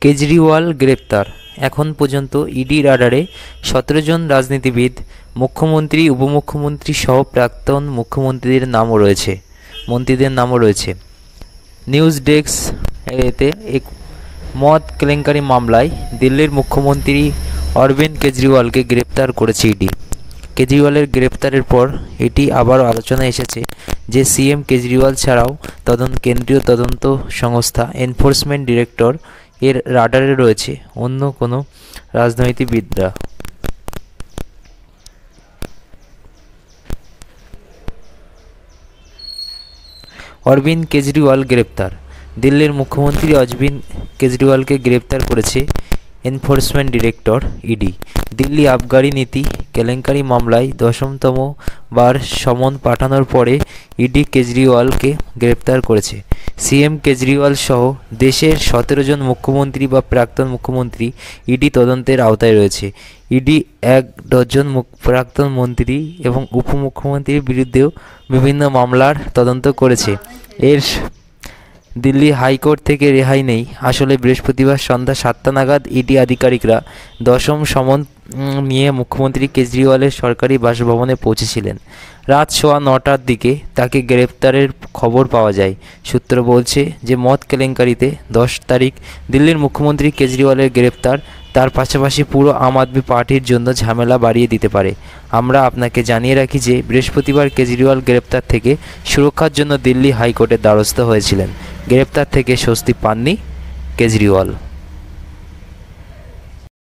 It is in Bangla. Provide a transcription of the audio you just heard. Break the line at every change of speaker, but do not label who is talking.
কেজরিওয়াল গ্রেপ্তার। এখন পর্যন্ত ইডি রাডারে 17 জন রাজনীতিবিদ, মুখ্যমন্ত্রী, উপমুখ্যমন্ত্রী সহ প্রাক্তন মুখ্যমন্ত্রীদের নামও রয়েছে। News desk. এতে এক মদ কেলেঙ্কারি মামলায় দিল্লির মুখ্যমন্ত্রী অরবিন্দ কেজরিওয়ালকে গ্রেপ্তার করেছে ইডি। কেজরিওয়ালের গ্রেপ্তারের পর এটি আবার আলোচনায় এসেছে যে সিএম কেজরিওয়াল ছাড়াও কেন্দ্রীয় তদন্ত সংস্থা এনফোর্সমেন্ট ডিরেক্টর এর রাডারে রয়েছে অন্য কোনো রাজনীতিবিদরা। অরবিন্দ কেজরিওয়াল গ্রেপ্তার। দিল্লির মুখ্যমন্ত্রী অরবিন্দ কেজরিওয়ালকে গ্রেপ্তার করেছে এনফোর্সমেন্ট ডিরেক্টর ইডি। দিল্লি আবগারি নীতি কেলেঙ্কারি মামলায় 10তম বার সমন পাঠানোর পরে ইডি কেজরিওয়ালকে গ্রেপ্তার করেছে। সিএম কেজরিওয়াল সহ দেশের 17 জন মুখ্যমন্ত্রী বা প্রাক্তন মুখ্যমন্ত্রী ইডি তদন্তের আওতায় রয়েছে। ইডি 1 ডজন প্রাক্তন মন্ত্রী এবং উপমুখ্যমন্ত্রীর বিরুদ্ধেও বিভিন্ন মামলার তদন্ত করেছে। এর দিল্লি হাইকোর্ট থেকে রেহাই নেই। আসলে বৃহস্পতিবার সন্ধ্যা 7টা নাগাদ ইডি আধিকারিকরা 10ম সমন নিয়ে মুখ্যমন্ত্রী কেজরিওয়ালের সরকারি বাসভবনে পৌঁছেছিলেন। রাত 9:15টার দিকে তাকে গ্রেপ্তারের খবর পাওয়া যায়। সূত্র বলছে যে মদ কেলেঙ্কারিতে 10 তারিখ দিল্লির মুখ্যমন্ত্রী কেজরিওয়ালের গ্রেপ্তার তার পাশাপাশি পুরো আম আদমি পার্টির জন্য ঝামেলা বাড়িয়ে দিতে পারে। আমরা আপনাকে জানিয়ে রাখি যে বৃহস্পতিবার কেজরিওয়াল গ্রেপ্তার থেকে সুরক্ষার জন্য দিল্লি হাইকোর্টের দ্বারস্থ হয়েছিলেন। গ্রেপ্তার থেকে স্বস্তি পাননি কেজরিওয়াল।